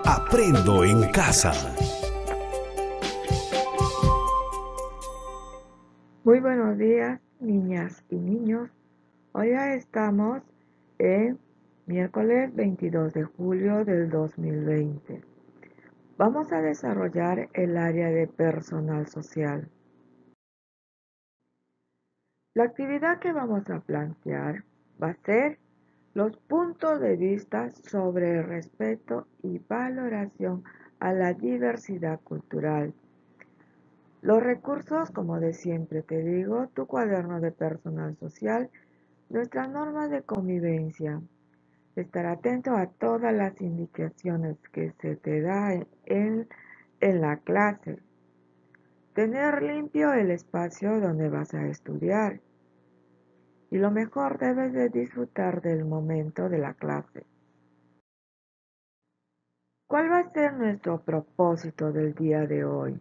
Aprendo en casa. Muy buenos días, niñas y niños. Hoy ya estamos en miércoles 22 de julio del 2020. Vamos a desarrollar el área de personal social. La actividad que vamos a plantear va a ser los puntos de vista sobre el respeto y valoración a la diversidad cultural. Los recursos, como de siempre te digo, tu cuaderno de personal social, nuestras normas de convivencia. Estar atento a todas las indicaciones que se te da en la clase. Tener limpio el espacio donde vas a estudiar. Y lo mejor, debes de disfrutar del momento de la clase. ¿Cuál va a ser nuestro propósito del día de hoy?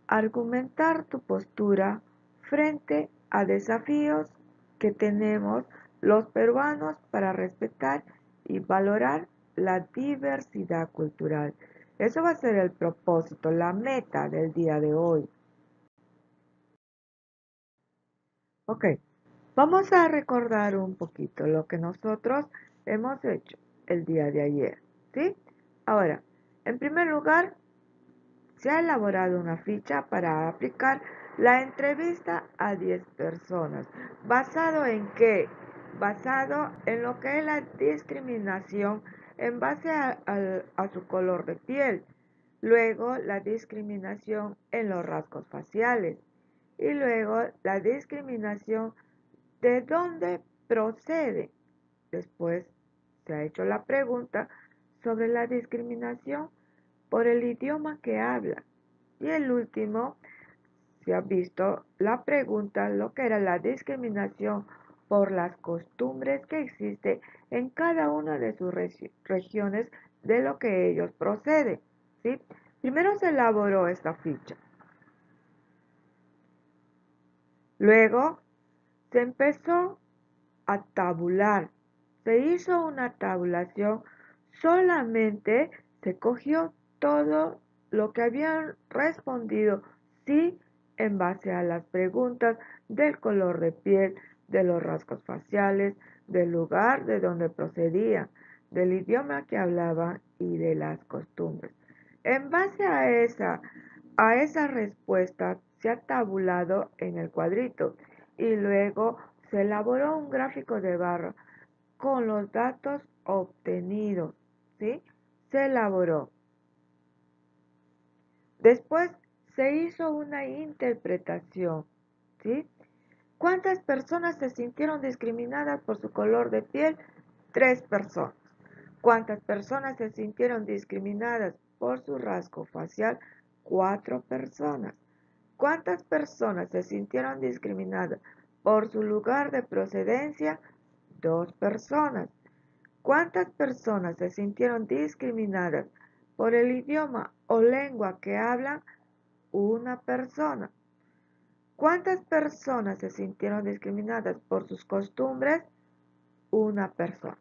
Argumentar tu postura frente a desafíos que tenemos los peruanos para respetar y valorar la diversidad cultural. Eso va a ser el propósito, la meta del día de hoy. Ok, vamos a recordar un poquito lo que nosotros hemos hecho el día de ayer, ¿sí? Ahora, en primer lugar, se ha elaborado una ficha para aplicar la entrevista a 10 personas. ¿Basado en qué? Basado en lo que es la discriminación en base a su color de piel. Luego, la discriminación en los rasgos faciales. Y luego, la discriminación de dónde procede. Después, se ha hecho la pregunta sobre la discriminación por el idioma que habla. Y el último, se ha visto la pregunta, lo que era la discriminación por las costumbres que existe en cada una de sus regiones de lo que ellos proceden. ¿Sí? Primero se elaboró esta ficha. Luego se empezó a tabular. Se hizo una tabulación, solamente se cogió todo lo que habían respondido sí en base a las preguntas del color de piel, de los rasgos faciales, del lugar de donde procedían, del idioma que hablaban y de las costumbres. En base a esa respuesta se ha tabulado en el cuadrito y luego se elaboró un gráfico de barra con los datos obtenidos, ¿sí? Se elaboró. Después se hizo una interpretación, ¿sí? ¿Cuántas personas se sintieron discriminadas por su color de piel? 3 personas. ¿Cuántas personas se sintieron discriminadas por su rasgo facial? 4 personas. ¿Cuántas personas se sintieron discriminadas por su lugar de procedencia? 2 personas. ¿Cuántas personas se sintieron discriminadas por el idioma o lengua que hablan? 1 persona. ¿Cuántas personas se sintieron discriminadas por sus costumbres? 1 persona.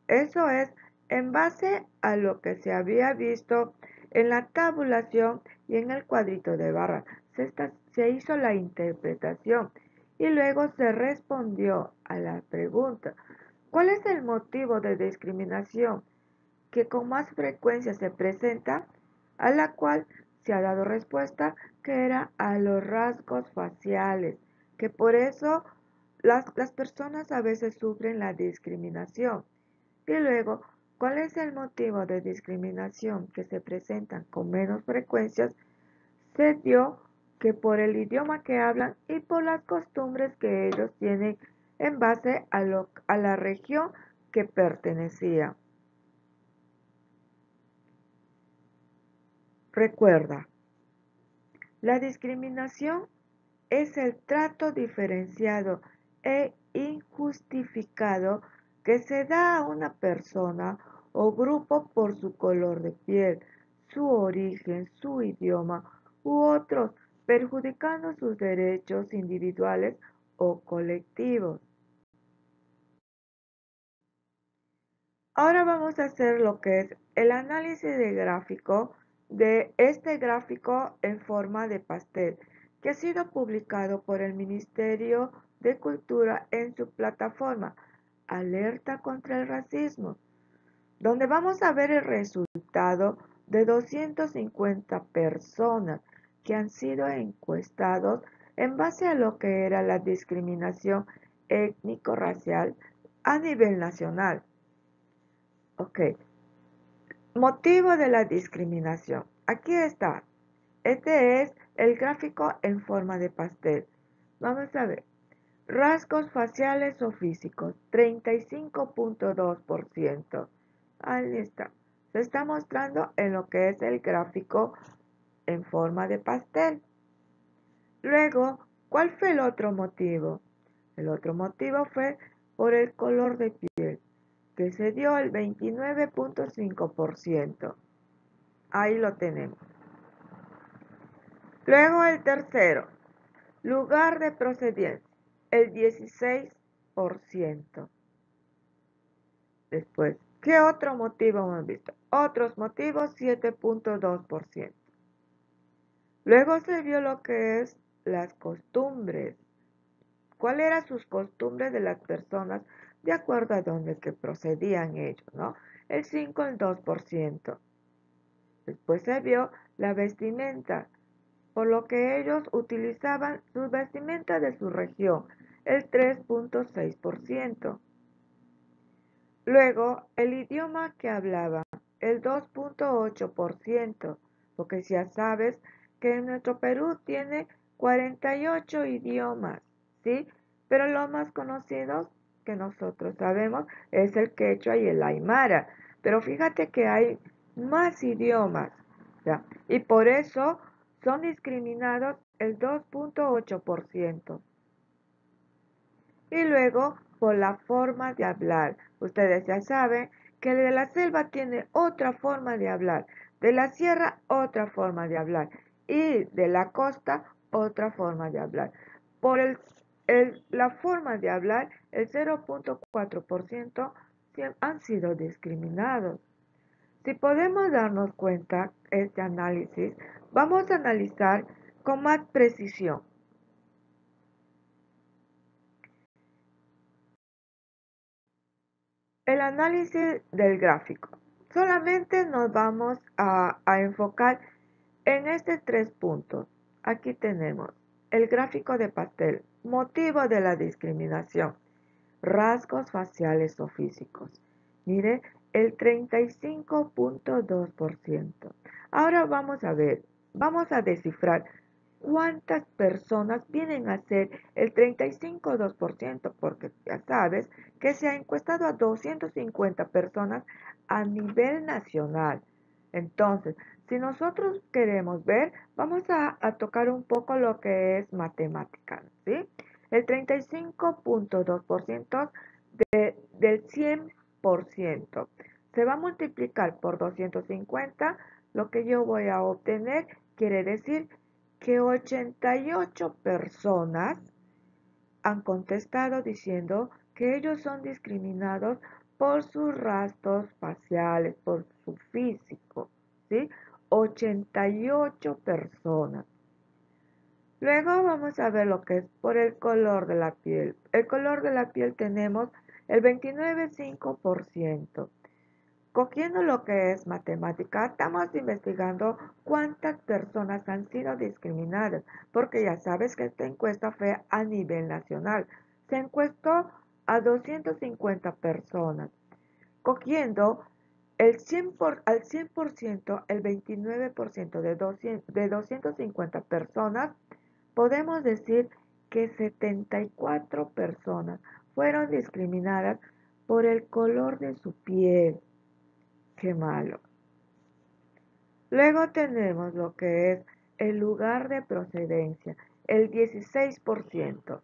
Eso es en base a lo que se había visto en la tabulación y en el cuadrito de barra. Se hizo la interpretación y luego se respondió a la pregunta: ¿cuál es el motivo de discriminación que con más frecuencia se presenta? A la cual se ha dado respuesta que era a los rasgos faciales, que por eso las personas a veces sufren la discriminación. Y luego, ¿cuál es el motivo de discriminación que se presentan con menos frecuencias? Se dio que por el idioma que hablan y por las costumbres que ellos tienen en base a la región que pertenecía. Recuerda, la discriminación es el trato diferenciado e injustificado que se da a una persona o grupo por su color de piel, su origen, su idioma u otros, perjudicando sus derechos individuales o colectivos. Ahora vamos a hacer lo que es el análisis de gráfico de este gráfico en forma de pastel, que ha sido publicado por el Ministerio de Cultura en su plataforma Alerta contra el Racismo, donde vamos a ver el resultado de 250 personas que han sido encuestados en base a lo que era la discriminación étnico-racial a nivel nacional. Ok, motivo de la discriminación. Aquí está. Este es el gráfico en forma de pastel. Vamos a ver. Rasgos faciales o físicos, 35.2%. Ahí está. Se está mostrando en lo que es el gráfico en forma de pastel. Luego, ¿cuál fue el otro motivo? El otro motivo fue por el color de piel, que se dio el 29.5%. Ahí lo tenemos. Luego el tercero, lugar de procedencia, el 16%. Después, ¿qué otro motivo hemos visto? Otros motivos, 7.2%. Luego se vio lo que es las costumbres. ¿Cuáles eran sus costumbres de las personas de acuerdo a dónde que procedían ellos, ¿no? El 5, el 2%. Después se vio la vestimenta, por lo que ellos utilizaban su vestimenta de su región, el 3.6%. Luego, el idioma que hablaban, el 2.8%, porque ya sabes que en nuestro Perú tiene 48 idiomas, ¿sí? Pero los más conocidos que nosotros sabemos es el quechua y el aymara. Pero fíjate que hay más idiomas, ¿ya? Y por eso son discriminados el 2.8%. Y luego por la forma de hablar. Ustedes ya saben que el de la selva tiene otra forma de hablar, de la sierra otra forma de hablar y de la costa otra forma de hablar. Por la forma de hablar, el 0.4% han sido discriminados. Si podemos darnos cuenta este análisis, vamos a analizar con más precisión. El análisis del gráfico. Solamente nos vamos a enfocar en estos tres puntos. Aquí tenemos el gráfico de pastel, motivo de la discriminación, rasgos faciales o físicos. Mire, el 35.2%. Ahora vamos a ver, vamos a descifrar cuántas personas vienen a ser el 35.2%, porque ya sabes que se ha encuestado a 250 personas a nivel nacional. Entonces, si nosotros queremos ver, vamos a tocar un poco lo que es matemática, ¿sí? El 35.2% del 100% se va a multiplicar por 250, lo que yo voy a obtener quiere decir que 88 personas han contestado diciendo que ellos son discriminados por sus rasgos faciales, por su físico, ¿sí? 88 personas. Luego vamos a ver lo que es por el color de la piel. El color de la piel tenemos el 29.5%. Cogiendo lo que es matemática, estamos investigando cuántas personas han sido discriminadas, porque ya sabes que esta encuesta fue a nivel nacional. Se encuestó a 250 personas. Cogiendo al 100%, el 29% de 250 personas, podemos decir que 74 personas fueron discriminadas por el color de su piel. Qué malo. Luego tenemos lo que es el lugar de procedencia, el 16%.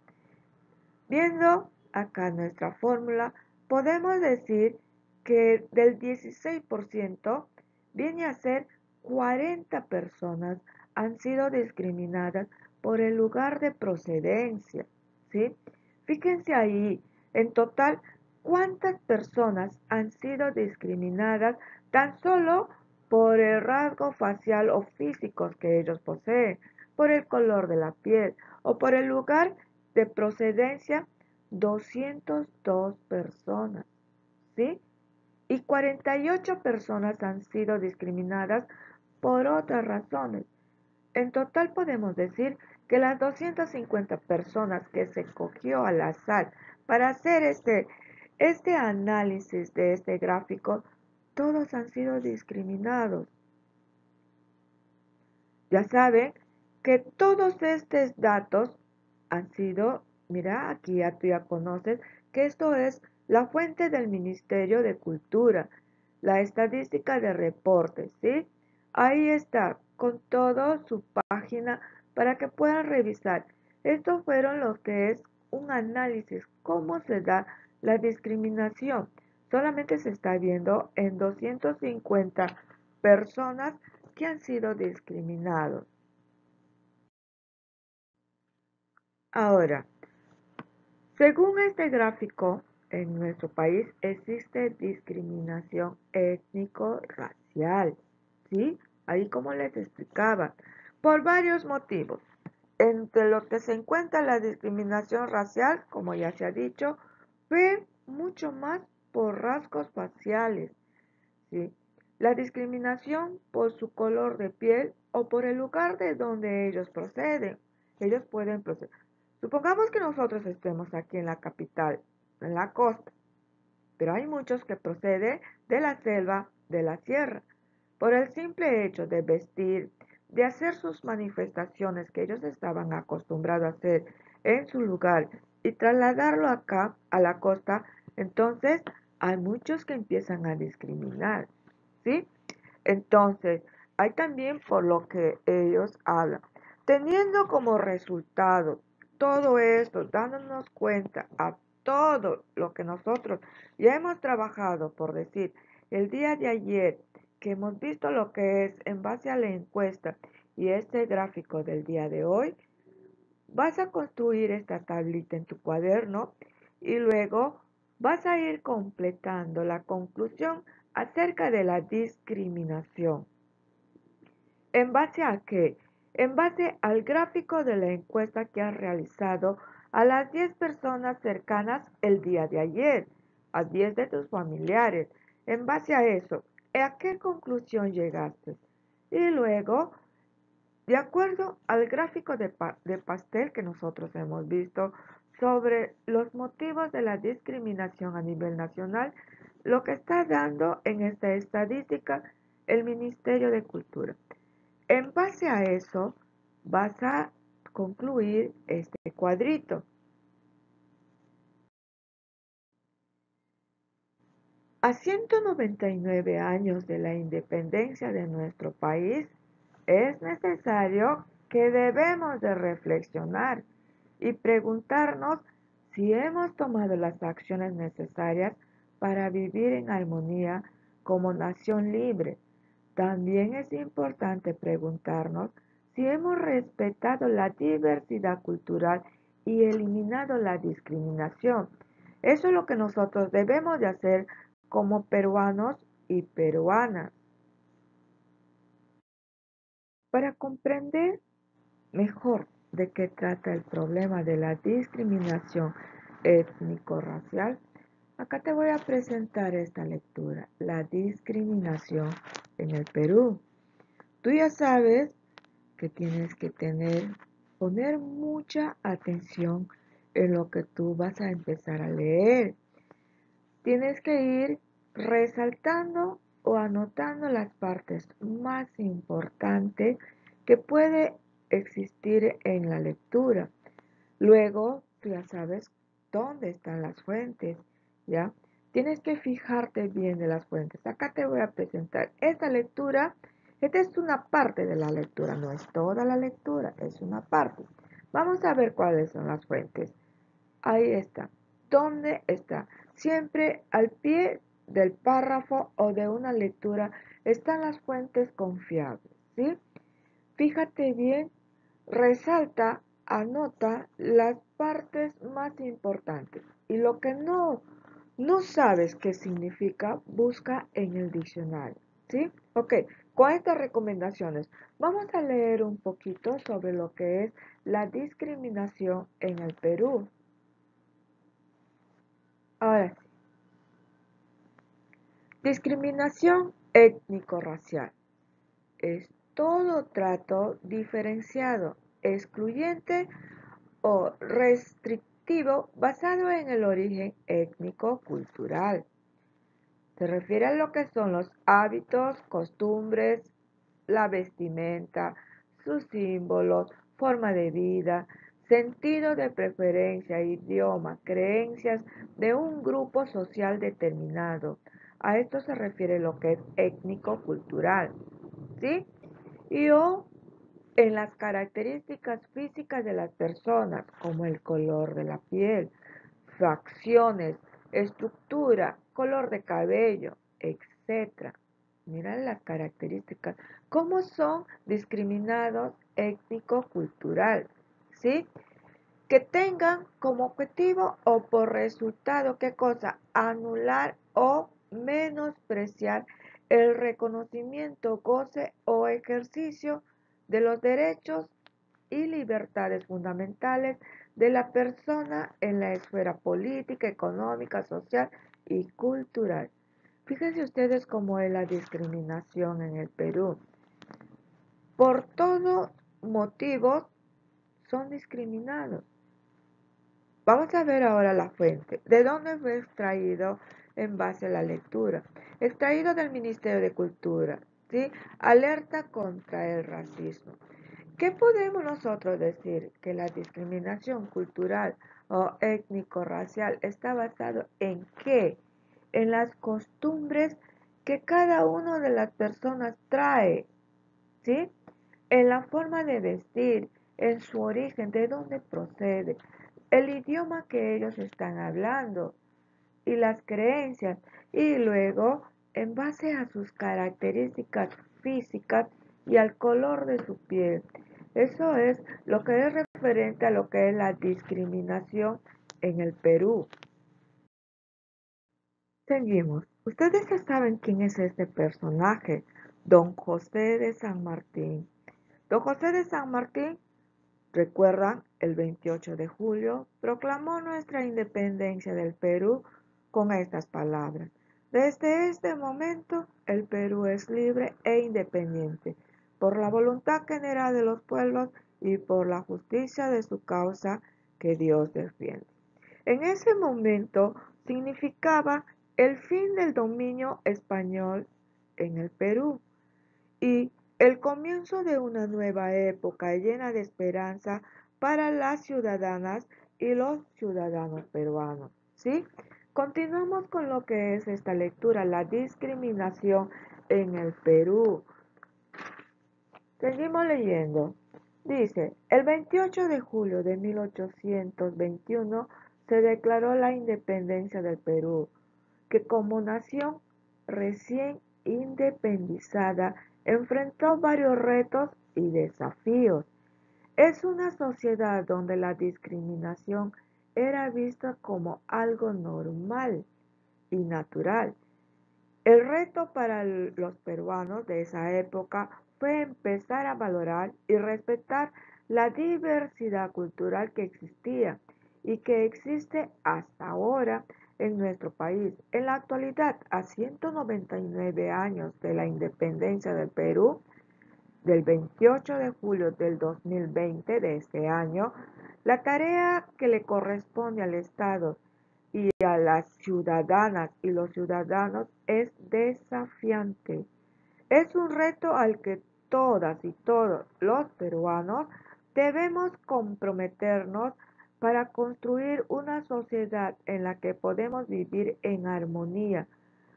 Viendo acá nuestra fórmula, podemos decir que del 16% viene a ser 40 personas han sido discriminadas por el lugar de procedencia, ¿sí? Fíjense ahí, en total ¿cuántas personas han sido discriminadas tan solo por el rasgo facial o físicos que ellos poseen, por el color de la piel o por el lugar de procedencia? 202 personas, ¿sí? Y 48 personas han sido discriminadas por otras razones. En total podemos decir que las 250 personas que se cogió al azar para hacer este análisis de este gráfico, todos han sido discriminados. Ya saben que todos estos datos han sido, mira, aquí ya tú ya conoces que esto es la fuente del Ministerio de Cultura, la estadística de reportes, ¿sí? Ahí está, con todo su página para que puedan revisar. Estos fueron lo que es un análisis, cómo se da la discriminación. Solamente se está viendo en 250 personas que han sido discriminados. Ahora, según este gráfico, en nuestro país existe discriminación étnico-racial, ¿sí? Ahí como les explicaba, por varios motivos. Entre los que se encuentra la discriminación racial, como ya se ha dicho, fue mucho más por rasgos faciales, ¿sí? La discriminación por su color de piel o por el lugar de donde ellos proceden. Ellos pueden proceder. Supongamos que nosotros estemos aquí en la capital, en la costa, pero hay muchos que proceden de la selva, de la sierra. Por el simple hecho de vestir, de hacer sus manifestaciones que ellos estaban acostumbrados a hacer en su lugar y trasladarlo acá a la costa, entonces hay muchos que empiezan a discriminar, ¿sí? Entonces, hay también por lo que ellos hablan. Teniendo como resultado todo esto, dándonos cuenta a todo lo que nosotros ya hemos trabajado, por decir, el día de ayer, que hemos visto lo que es en base a la encuesta y este gráfico del día de hoy, vas a construir esta tablita en tu cuaderno y luego vas a ir completando la conclusión acerca de la discriminación. ¿En base a qué? En base al gráfico de la encuesta que has realizado a las 10 personas cercanas el día de ayer, a 10 de tus familiares. En base a eso, ¿a qué conclusión llegaste? Y luego, de acuerdo al gráfico de pastel que nosotros hemos visto sobre los motivos de la discriminación a nivel nacional, lo que está dando en esta estadística el Ministerio de Cultura. En base a eso, vas a concluir este cuadrito. A 199 años de la independencia de nuestro país, es necesario que debemos de reflexionar y preguntarnos si hemos tomado las acciones necesarias para vivir en armonía como nación libre. También es importante preguntarnos si hemos respetado la diversidad cultural y eliminado la discriminación. Eso es lo que nosotros debemos de hacer como peruanos y peruanas. Para comprender mejor de qué trata el problema de la discriminación étnico-racial, acá te voy a presentar esta lectura, La discriminación en el Perú. Tú ya sabes que tienes que poner mucha atención en lo que tú vas a empezar a leer. Tienes que ir resaltando o anotando las partes más importantes que puede existir en la lectura. Luego, tú ya sabes dónde están las fuentes, ¿ya? Tienes que fijarte bien de las fuentes. Acá te voy a presentar esta lectura. Esta es una parte de la lectura, no es toda la lectura, es una parte. Vamos a ver cuáles son las fuentes. Ahí está. ¿Dónde está? Siempre al pie del párrafo o de una lectura están las fuentes confiables, ¿sí? Fíjate bien, resalta, anota las partes más importantes y lo que no ¿No sabes qué significa? Busca en el diccionario, ¿sí? Ok, con estas recomendaciones vamos a leer un poquito sobre lo que es la discriminación en el Perú. Ahora sí, discriminación étnico-racial es todo trato diferenciado, excluyente o restrictivo basado en el origen étnico-cultural. Se refiere a lo que son los hábitos, costumbres, la vestimenta, sus símbolos, forma de vida, sentido de preferencia, idioma, creencias de un grupo social determinado. A esto se refiere lo que es étnico-cultural, ¿sí? Y o en las características físicas de las personas, como el color de la piel, facciones, estructura, color de cabello, etc. Miren las características, cómo son discriminados étnico-cultural, ¿sí? Que tengan como objetivo o por resultado, ¿qué cosa? Anular o menospreciar el reconocimiento, goce o ejercicio de los derechos y libertades fundamentales de la persona en la esfera política, económica, social y cultural. Fíjense ustedes cómo es la discriminación en el Perú. Por todos motivos son discriminados. Vamos a ver ahora la fuente. ¿De dónde fue extraído en base a la lectura? Extraído del Ministerio de Cultura, ¿sí? Alerta contra el racismo. ¿Qué podemos nosotros decir? Que la discriminación cultural o étnico-racial está basado en qué? En las costumbres que cada una de las personas trae, ¿sí? En la forma de vestir, en su origen, de dónde procede, el idioma que ellos están hablando y las creencias, y luego en base a sus características físicas y al color de su piel. Eso es lo que es referente a lo que es la discriminación en el Perú. Seguimos. Ustedes ya saben quién es este personaje, Don José de San Martín. Don José de San Martín, recuerdan, el 28 de julio proclamó nuestra independencia del Perú con estas palabras. Desde este momento, el Perú es libre e independiente, por la voluntad general de los pueblos y por la justicia de su causa que Dios defiende. En ese momento significaba el fin del dominio español en el Perú y el comienzo de una nueva época llena de esperanza para las ciudadanas y los ciudadanos peruanos. ¿Sí? Continuamos con lo que es esta lectura, la discriminación en el Perú. Seguimos leyendo. Dice, el 28 de julio de 1821 se declaró la independencia del Perú, que como nación recién independizada enfrentó varios retos y desafíos. Es una sociedad donde la discriminación era vista como algo normal y natural. El reto para los peruanos de esa época fue empezar a valorar y respetar la diversidad cultural que existía y que existe hasta ahora en nuestro país. En la actualidad, a 199 años de la independencia del Perú, del 28 de julio del 2020 de este año, la tarea que le corresponde al Estado y a las ciudadanas y los ciudadanos es desafiante. Es un reto al que todas y todos los peruanos debemos comprometernos para construir una sociedad en la que podemos vivir en armonía.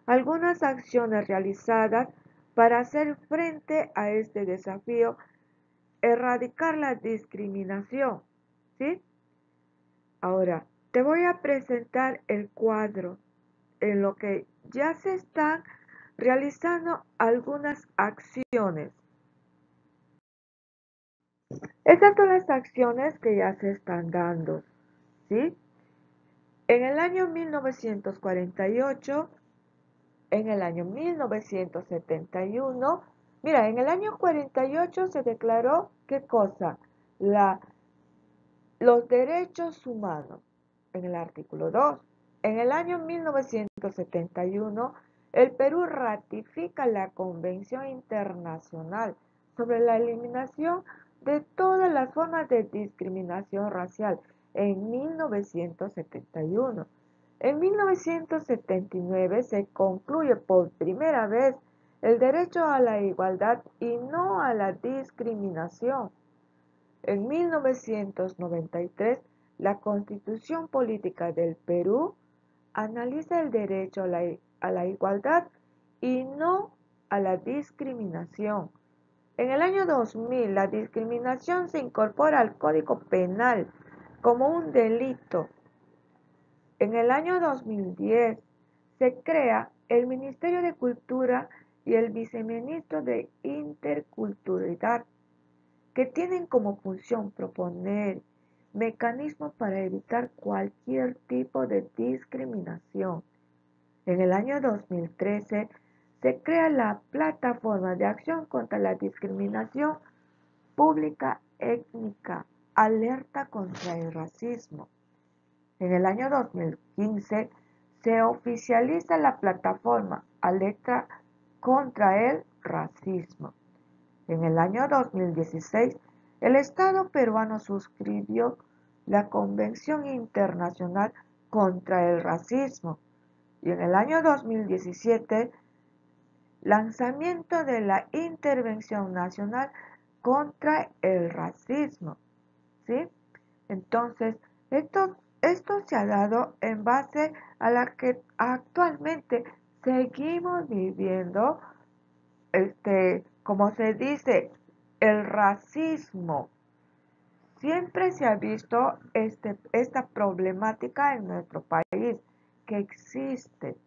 Algunas acciones realizadas para hacer frente a este desafío: erradicar la discriminación, ¿sí? Ahora, te voy a presentar el cuadro en lo que ya se están realizando algunas acciones. Estas son las acciones que ya se están dando, ¿sí? En el año 1948, en el año 1971, mira, en el año 48 se declaró, ¿qué cosa? Los derechos humanos, en el artículo 2. En el año 1971, el Perú ratifica la Convención Internacional sobre la eliminación de todas las formas de discriminación racial en 1971. En 1979 se concluye por primera vez el derecho a la igualdad y no a la discriminación. En 1993, la Constitución Política del Perú analiza el derecho a la igualdad y no a la discriminación. En el año 2000, la discriminación se incorpora al Código Penal como un delito. En el año 2010, se crea el Ministerio de Cultura y el Viceministro de Interculturalidad, que tienen como función proponer mecanismos para evitar cualquier tipo de discriminación. En el año 2013 se crea la Plataforma de Acción contra la Discriminación Pública Étnica, Alerta contra el Racismo. En el año 2015 se oficializa la plataforma Alerta contra el Racismo. En el año 2016, el Estado peruano suscribió la Convención Internacional contra el Racismo y en el año 2017, lanzamiento de la Intervención Nacional contra el Racismo. ¿Sí? Entonces, esto se ha dado en base a la que actualmente seguimos viviendo, como se dice, el racismo. Siempre se ha visto esta problemática en nuestro país, que existe,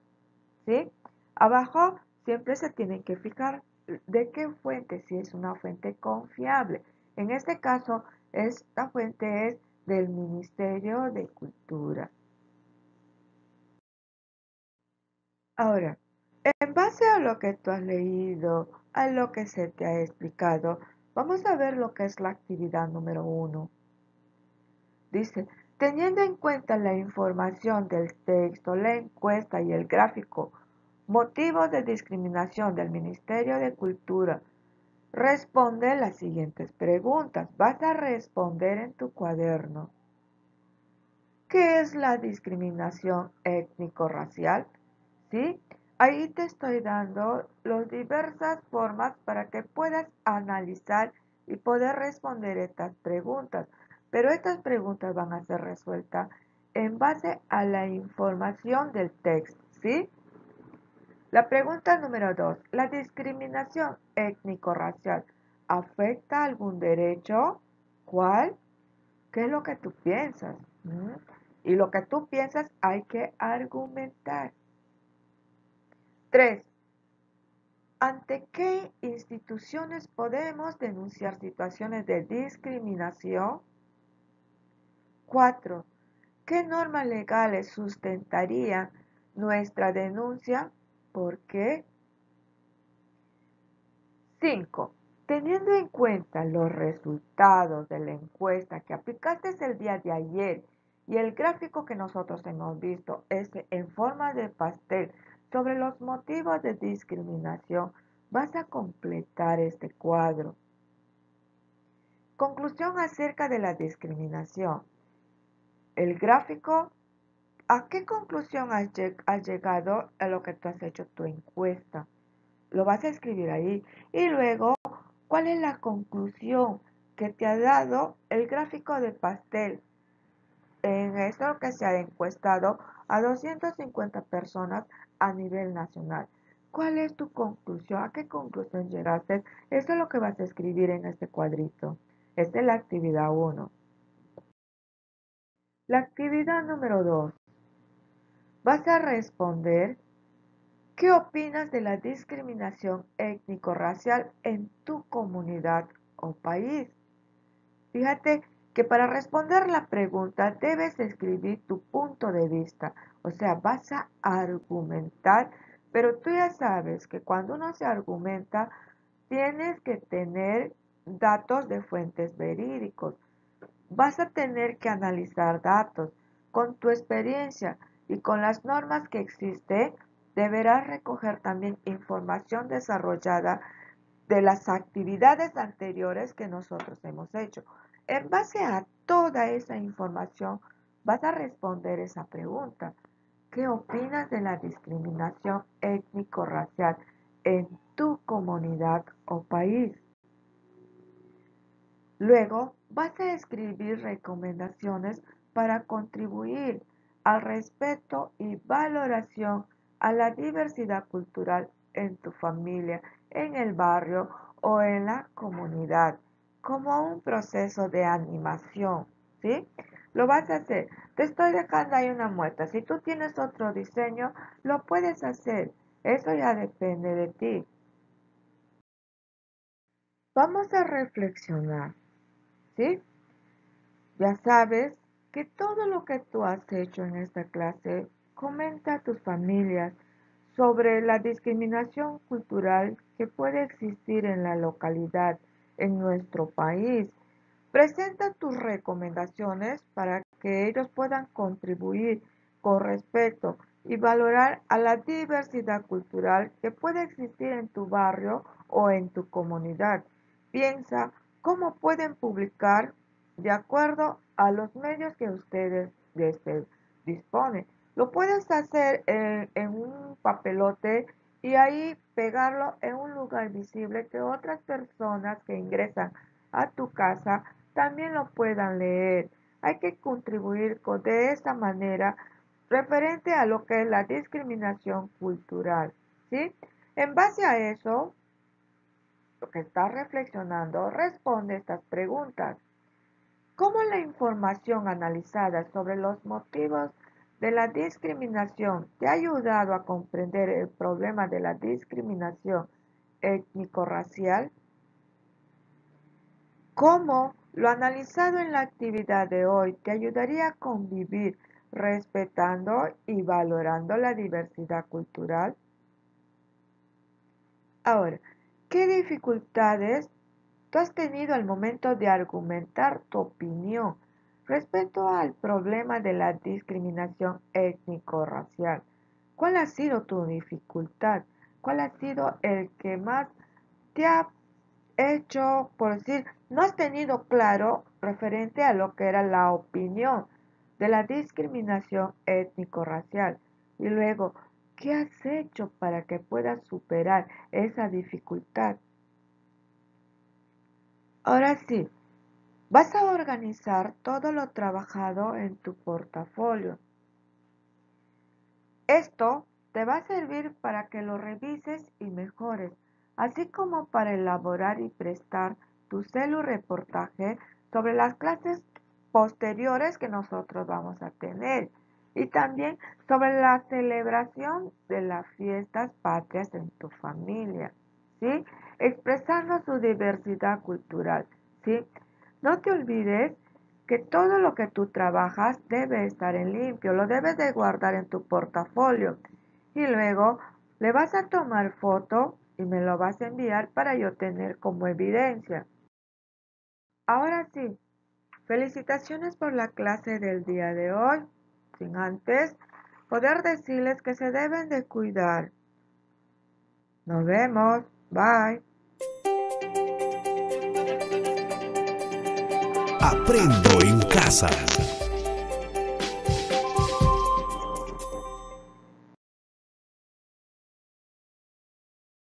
¿sí? Abajo siempre se tienen que fijar de qué fuente, si es una fuente confiable. En este caso, esta fuente es del Ministerio de Cultura. Ahora, en base a lo que tú has leído, a lo que se te ha explicado, vamos a ver lo que es la actividad número 1. Dice, teniendo en cuenta la información del texto, la encuesta y el gráfico, motivos de discriminación del Ministerio de Cultura, responde las siguientes preguntas. Vas a responder en tu cuaderno. ¿Qué es la discriminación étnico-racial? ¿Sí? Ahí te estoy dando las diversas formas para que puedas analizar y poder responder estas preguntas. Pero estas preguntas van a ser resueltas en base a la información del texto, ¿sí? La pregunta número 2. ¿La discriminación étnico-racial afecta algún derecho? ¿Cuál? ¿Qué es lo que tú piensas? Y lo que tú piensas hay que argumentar. 3. ¿Ante qué instituciones podemos denunciar situaciones de discriminación? 4. ¿Qué normas legales sustentarían nuestra denuncia? ¿Por qué? 5. Teniendo en cuenta los resultados de la encuesta que aplicaste el día de ayer y el gráfico que nosotros hemos visto es en forma de pastel sobre los motivos de discriminación, vas a completar este cuadro. Conclusión acerca de la discriminación. El gráfico, ¿a qué conclusión has llegado a lo que tú has hecho tu encuesta? Lo vas a escribir ahí. Y luego, ¿cuál es la conclusión que te ha dado el gráfico de pastel? En esto que se ha encuestado a 250 personas a nivel nacional. ¿Cuál es tu conclusión? ¿A qué conclusión llegaste? Eso es lo que vas a escribir en este cuadrito. Esta es la actividad 1. La actividad número 2. Vas a responder ¿qué opinas de la discriminación étnico-racial en tu comunidad o país? Fíjate que para responder la pregunta debes escribir tu punto de vista, o sea, vas a argumentar, pero tú ya sabes que cuando uno se argumenta, tienes que tener datos de fuentes verídicos. Vas a tener que analizar datos. Con tu experiencia y con las normas que existen, deberás recoger también información desarrollada de las actividades anteriores que nosotros hemos hecho. En base a toda esa información, vas a responder esa pregunta. ¿Qué opinas de la discriminación étnico-racial en tu comunidad o país? Luego, vas a escribir recomendaciones para contribuir al respeto y valoración a la diversidad cultural en tu familia, en el barrio o en la comunidad, como un proceso de animación, ¿sí? Lo vas a hacer. Te estoy dejando ahí una muestra. Si tú tienes otro diseño, lo puedes hacer. Eso ya depende de ti. Vamos a reflexionar, ¿sí? Ya sabes que todo lo que tú has hecho en esta clase, comenta a tus familias sobre la discriminación cultural que puede existir en la localidad, en nuestro país. Presenta tus recomendaciones para que ellos puedan contribuir con respeto y valorar a la diversidad cultural que puede existir en tu barrio o en tu comunidad. Piensa cómo pueden publicar de acuerdo a los medios que ustedes disponen. Lo puedes hacer en un papelote y ahí pegarlo en un lugar visible que otras personas que ingresan a tu casa también lo puedan leer. Hay que contribuir de esta manera referente a lo que es la discriminación cultural, ¿sí? En base a eso, lo que estás reflexionando, responde estas preguntas. ¿Cómo la información analizada sobre los motivos de la discriminación te ha ayudado a comprender el problema de la discriminación étnico-racial? ¿Cómo lo analizado en la actividad de hoy te ayudaría a convivir respetando y valorando la diversidad cultural? Ahora, ¿qué dificultades tú has tenido al momento de argumentar tu opinión respecto al problema de la discriminación étnico-racial? ¿Cuál ha sido tu dificultad? ¿Cuál ha sido el que más te ha hecho, por decir, no has tenido claro referente a lo que era la opinión de la discriminación étnico-racial? Y luego, ¿qué has hecho para que puedas superar esa dificultad? Ahora sí, vas a organizar todo lo trabajado en tu portafolio. Esto te va a servir para que lo revises y mejores, así como para elaborar y prestar tu reportaje sobre las clases posteriores que nosotros vamos a tener y también sobre la celebración de las fiestas patrias en tu familia, ¿sí? Expresando su diversidad cultural, ¿sí? No te olvides que todo lo que tú trabajas debe estar en limpio, lo debes de guardar en tu portafolio y luego le vas a tomar foto y me lo vas a enviar para yo tener como evidencia. Ahora sí, felicitaciones por la clase del día de hoy, sin antes poder decirles que se deben de cuidar. Nos vemos, bye. Aprendo en casa.